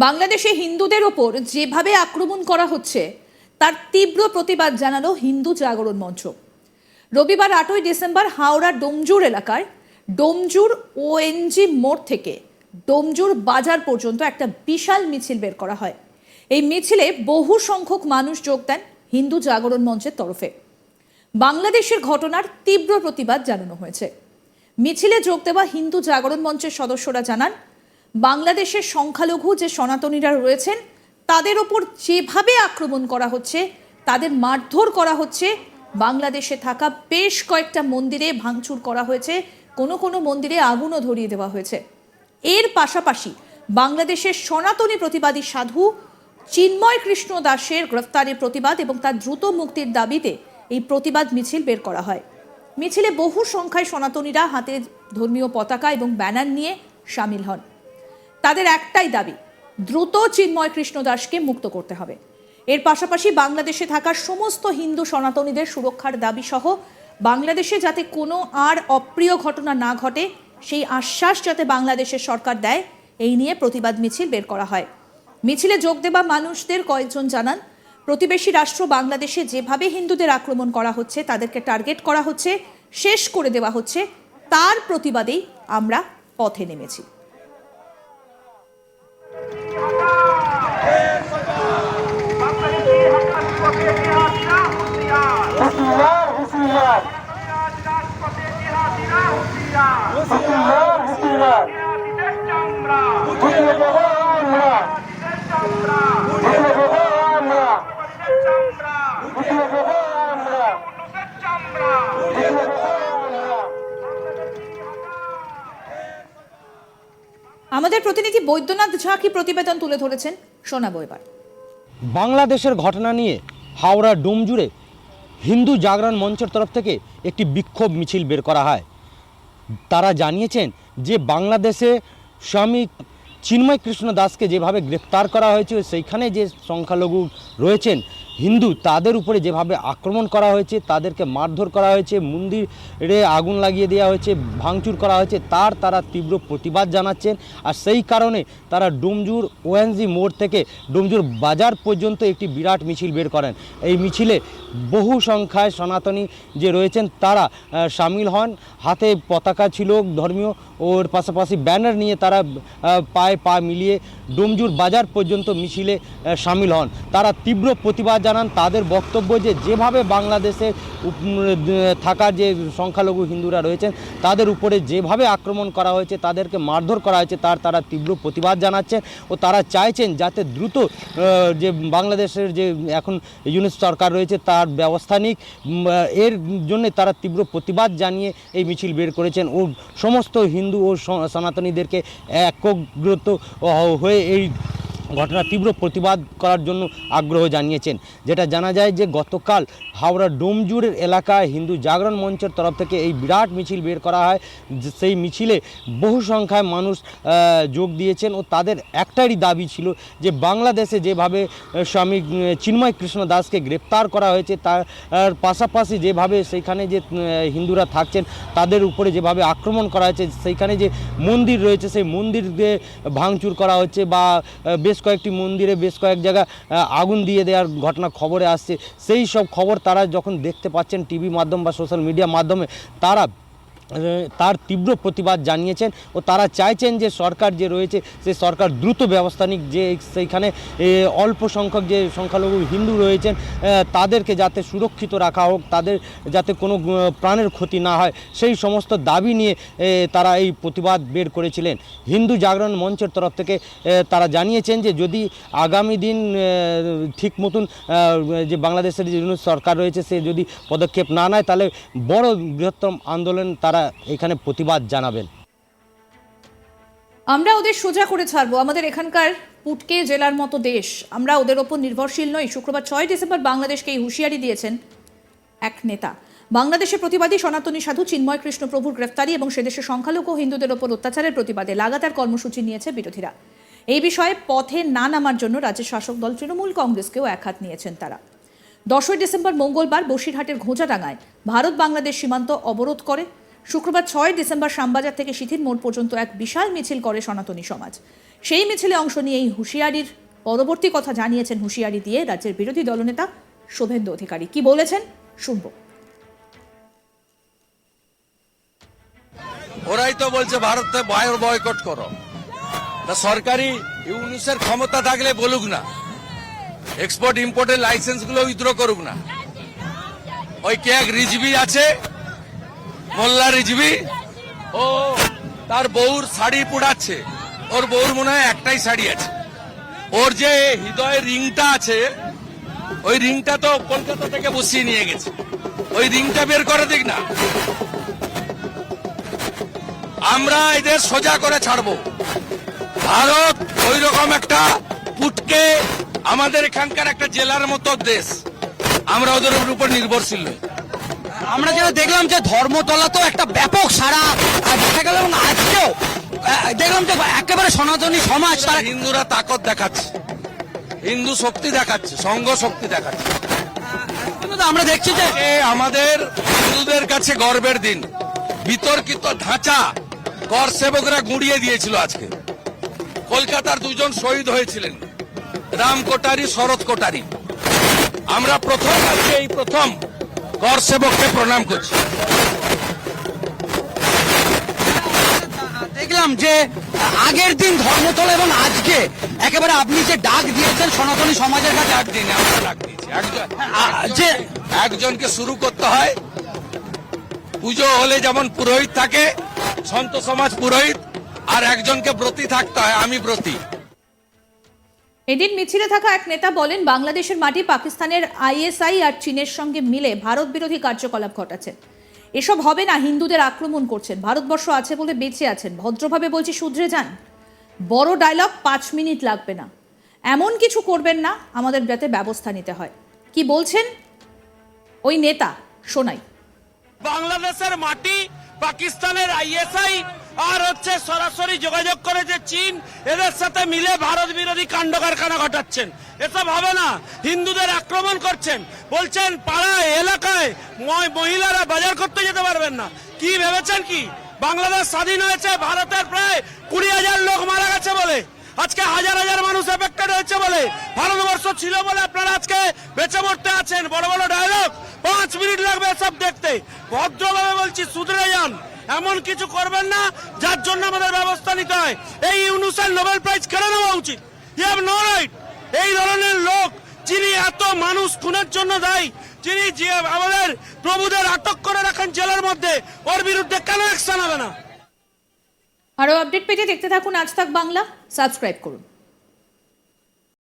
বাংলাদেশে হিন্দুদের ওপর যেভাবে আক্রমণ করা হচ্ছে তার তীব্র প্রতিবাদ জানালো হিন্দু জাগরণ মঞ্চ। রবিবার 8ই ডিসেম্বর হাওড়ার ডোমজুর এলাকায় ডোমজুর ওএনজি মোড় থেকে ডোমজুর বাজার পর্যন্ত একটা বিশাল মিছিল বের করা হয়। এই মিছিলে বহু সংখ্যক মানুষ যোগ দেন হিন্দু জাগরণ মঞ্চের তরফে। বাংলাদেশের ঘটনার তীব্র প্রতিবাদ জানানো হয়েছে। মিছিলে যোগ দেওয়া হিন্দু জাগরণ মঞ্চের সদস্যরা জানান, বাংলাদেশের সংখ্যালঘু যে সনাতনীরা রয়েছেন তাদের ওপর যেভাবে আক্রমণ করা হচ্ছে, তাদের মারধর করা হচ্ছে, বাংলাদেশে থাকা বেশ কয়েকটা মন্দিরে ভাঙচুর করা হয়েছে, কোনো কোনো মন্দিরে আগুনও ধরিয়ে দেওয়া হয়েছে। এর পাশাপাশি বাংলাদেশের সনাতনী প্রতিবাদী সাধু চিন্ময় কৃষ্ণ দাসের গ্রেফতারের প্রতিবাদ এবং তার দ্রুত মুক্তির দাবিতে এই প্রতিবাদ মিছিল বের করা হয়। মিছিলে বহু সংখ্যায় সনাতনীরা হাতে ধর্মীয় পতাকা এবং ব্যানার নিয়ে সামিল হন। তাদের একটাই দাবি, দ্রুত চিন্ময় কৃষ্ণ দাসকে মুক্ত করতে হবে। এর পাশাপাশি বাংলাদেশে থাকা সমস্ত হিন্দু সনাতনীদের সুরক্ষার দাবি সহ বাংলাদেশে যাতে কোনো আর অপ্রিয় ঘটনা না ঘটে সেই আশ্বাস যাতে বাংলাদেশের সরকার দেয়, এই নিয়ে প্রতিবাদ মিছিল বের করা হয়। মিছিলে যোগ দেওয়া মানুষদের কয়েকজন জানান, প্রতিবেশী রাষ্ট্র বাংলাদেশে যেভাবে হিন্দুদের আক্রমণ করা হচ্ছে, তাদেরকে টার্গেট করা হচ্ছে, শেষ করে দেওয়া হচ্ছে, তার প্রতিবাদেই আমরা পথে নেমেছি। আমাদের প্রতিনিধি বৈদ্যনাথ ঝা কি প্রতিবেদন তুলে ধরেছেন, শোনাবো এবার। বাংলাদেশের ঘটনা নিয়ে হাওড়া ডোমজুড়ে হিন্দু জাগরণ মঞ্চের তরফ থেকে একটি বিক্ষোভ মিছিল বের করা হয়। তারা জানিয়েছেন যে বাংলাদেশে স্বামী চিন্ময় কৃষ্ণ দাসকে যেভাবে গ্রেফতার করা হয়েছে, সেইখানে যে সংখ্যালঘু রয়েছেন হিন্দু, তাদের উপরে যেভাবে আক্রমণ করা হয়েছে, তাদেরকে মারধর করা হয়েছে, মন্দিরে আগুন লাগিয়ে দেওয়া হয়েছে, ভাঙচুর করা হয়েছে, তারা তীব্র প্রতিবাদ জানাচ্ছেন। আর সেই কারণে তারা ডোমজুর ওএনজি মোড় থেকে ডোমজুর বাজার পর্যন্ত একটি বিরাট মিছিল বের করেন। এই মিছিলে বহু সংখ্যায় সনাতনী যে রয়েছেন তারা সামিল হন। হাতে পতাকা ছিল ধর্মীয়, ওর পাশাপাশি ব্যানার নিয়ে তারা পায়ে পা মিলিয়ে ডোমজুর বাজার পর্যন্ত মিছিলে সামিল হন। তারা তীব্র প্রতিবাদ জানান। তাদের বক্তব্য যে যেভাবে বাংলাদেশে থাকা যে সংখ্যালঘু হিন্দুরা রয়েছেন তাদের উপরে যেভাবে আক্রমণ করা হয়েছে, তাদেরকে মারধর করা হয়েছে, তারা তীব্র প্রতিবাদ জানাচ্ছেন ও তারা চাইছেন যাতে দ্রুত যে বাংলাদেশের যে এখন ইউনিট সরকার রয়েছে তার ব্যবস্থা নিক। এর জন্য তারা তীব্র প্রতিবাদ জানিয়ে এই মিছিল বের করেছেন ও সমস্ত হিন্দু ও সনাতনীদেরকে একত্রিত হয়ে এই ঘটনার তীব্র প্রতিবাদ করার জন্য আগ্রহ জানিয়েছেন। যেটা জানা যায় যে গতকাল হাওড়া ডোমজুরের এলাকায় হিন্দু জাগরণ মঞ্চের তরফ থেকে এই বিরাট মিছিল বের করা হয়। সেই মিছিলে বহু সংখ্যায় মানুষ যোগ দিয়েছেন ও তাদের একটাই দাবি ছিল যে বাংলাদেশে যেভাবে স্বামী চিন্ময় কৃষ্ণ দাসকে গ্রেপ্তার করা হয়েছে, তার পাশাপাশি যেভাবে সেইখানে যে হিন্দুরা থাকছেন তাদের উপরে যেভাবে আক্রমণ করা হয়েছে, সেইখানে যে মন্দির রয়েছে সেই মন্দিরে ভাঙচুর করা হচ্ছে বা বেশ কয়েকটি মন্দিরে বেশ কয়েক জায়গা আগুন দিয়ে দেওয়ার ঘটনা খবরে আসছে। সেই সব খবর তারা যখন দেখতে পাচ্ছেন টিভি মাধ্যম বা সোশ্যাল মিডিয়া মাধ্যমে, তার তীব্র প্রতিবাদ জানিয়েছেন ও তারা চাইছেন যে সরকার যে রয়েছে সে সরকার দ্রুত ব্যবস্থা নিক, যে সেইখানে অল্প সংখ্যক যে সংখ্যালঘু হিন্দু রয়েছেন তাদেরকে যাতে সুরক্ষিত রাখা হোক, তাদের যাতে কোনো প্রাণের ক্ষতি না হয়, সেই সমস্ত দাবি নিয়ে তারা এই প্রতিবাদ বের করেছিলেন। হিন্দু জাগরণ মঞ্চের তরফ থেকে তারা জানিয়েছেন যে যদি আগামী দিন ঠিক মতন যে বাংলাদেশের যে সরকার রয়েছে সে যদি পদক্ষেপ না নেয় তাহলে বড় বৃহত্তম আন্দোলন তারা এখানে প্রতিবাদ জানাবেন। আমরা ওদের সোজা করে ছাড়বো, আমাদের এখানকার পুটকে জেলার মতো দেশ, আমরা ওদের ওপর নির্ভরশীল নই। শুক্রবার 6 ডিসেম্বর বাংলাদেশকে এই হুঁশিয়ারি দিয়েছেন এক নেতা। বাংলাদেশের প্রতিবাদী সনাতনী সাধু চিন্ময় কৃষ্ণ প্রভুর গ্রেফতারি এবং সেদেশের সংখ্যালঘু হিন্দুদের ওপর অত্যাচারের প্রতিবাদে লাগাতার কর্মসূচি নিয়েছে বিরোধীরা। এই বিষয়ে পথে না নামার জন্য রাজ্যের শাসক দল তৃণমূল কংগ্রেসকেও একহাত নিয়েছেন তারা। 10 ডিসেম্বর মঙ্গলবার বসিরহাটের ঘোঁচাডাঙ্গায় ভারত বাংলাদেশ সীমান্ত অবরোধ করে শুক্রবার 6 ডিসেম্বর শ্যামবাজার থেকে সিথির মোড় পর্যন্ত এক বিশাল মিছিল করে সনাতনী সমাজ। সেই মিছিলে অংশ নিয়ে এই হুঁশিয়ারির পরবর্তী কথা জানিয়েছেন হুঁশিয়ারি দিয়ে রাজ্যের বিরোধী দলনেতা শুভেন্দু অধিকারী। কি বলেছেন শুনবো। ওরাই তো বলছে ভারতে বয়কট করো, তা সরকারি ইউনিসের ক্ষমতা থাকলে বলুক না, এক্সপোর্ট ইম্পোর্টের লাইসেন্স গুলো উইথড্র করুক না। ওই কে এক রিজভি আছে, মোল্লা রিজভি, ও তার বউর শাড়ি পুড়াচ্ছে। ওর বউর মনে হয় একটাই শাড়ি আছে। ওর যে হৃদয়ের রিংটা আছে, ওই রিংটা তো কলকাতা থেকে বসিয়ে নিয়ে গেছে। ওই রিংটা বের করে দিক না, আমরা এদের সোজা করে ছাড়বো। ভারত ওই রকম একটা পুটকে আমাদের এখানকার একটা জেলার মতো দেশ, আমরা ওদের উপর নির্ভরশীল নই। আমরা যেটা দেখলাম যে ধর্মতলা তো একটা ব্যাপক সারা দেখা গেল, এবং আজকেও দেখলাম যে একেবারে সনাতনী সমাজ তারা হিন্দুরা তাকত দেখাচ্ছে, হিন্দু শক্তি দেখাচ্ছে, সংঘ শক্তি দেখাচ্ছে। কিন্তু আমরা দেখছি যে এ আমাদের হিন্দুদের কাছে গর্বের দিন। বিতর্কিত ঢাঁচা কর সেবকরা গুঁড়িয়ে দিয়েছিল। আজকে কলকাতার দুজন শহীদ হয়েছিলেন, রাম কোটারি, শরৎ কোটারি। আমরা প্রথম আজকে এই প্রথম কর সেবককে প্রণাম করছি। দেখলাম যে আগের দিন ধর্মতলা এবং আজকে একেবারে আপনি যে ডাক দিয়েছেন সনাতনী সমাজের কাছে, ডাক দিন, আমরা ডাক দিয়েছি। যে একজনকে শুরু করতে হয়। পুজো হলে যেমন পুরোহিত থাকে, সন্ত সমাজ পুরোহিত, আর একজনকে ব্রতী থাকতে হয়। আমি ব্রতী। এদিন মিছিলে থাকা এক নেতা বলেন, বাংলাদেশের মাটি পাকিস্তানের আইএসআই আর চীনের সঙ্গে মিলে ভারত বিরোধী কার্যকলাপ ঘটাচ্ছে। এসব হবে না, হিন্দুদের আক্রমণ করছেন। ভারতবর্ষ আছে বলে বেঁচে আছেন, ভদ্রভাবে বলছি শুধরে যান। বড় ডায়লগ, 5 মিনিট লাগবে না। এমন কিছু করবেন না আমাদের যাতে ব্যবস্থা নিতে হয়। কি বলছেন ওই নেতা, শোনাই। বাংলাদেশের মাটি পাকিস্তানের আইএসআই আর হচ্ছে সরাসরি যোগাযোগ করে যে চীন, এদের সাথে মিলে ভারত বিরোধী কাণ্ড কারখানা ঘটাচ্ছেন। এসব হবে না। হিন্দুদের আক্রমণ করছেন, বলছেন পাড়ায় এলাকায় মহিলারা বাজার করতে যেতে পারবেন না। কি ভেবেছেন কি বাংলাদেশ স্বাধীন হয়েছে ভারতের প্রায় 20,000 লোক মারা গেছে বলে, আজকে হাজার হাজার মানুষ এফেক্টেড হয়েছে বলে, ভারতবর্ষ ছিল বলে আপনারা আজকে বেঁচে মরতে আছেন। বড় বড় ডায়লগ, 5 মিনিট লাগবে সব দেখতে। ভদ্রভাবে বলছি শুধরে যান। এমন কিছু করবেন না যার জন্য আমাদের ব্যবস্থা নিতে হয়। এই ইউনুসের নোবেল প্রাইজ কেড়ে নেওয়া উচিত। You have no right. এই ধরনের লোক যিনি এত মানুষ খুনের জন্য দায়ী, যিনি আমাদের প্রভুদের আটক করে রাখেন জেলের মধ্যে, ওর বিরুদ্ধে কেন অ্যাকশন হবে না? আরো আপডেট পেতে দেখতে থাকুন আজ তাক বাংলা, সাবস্ক্রাইব করুন।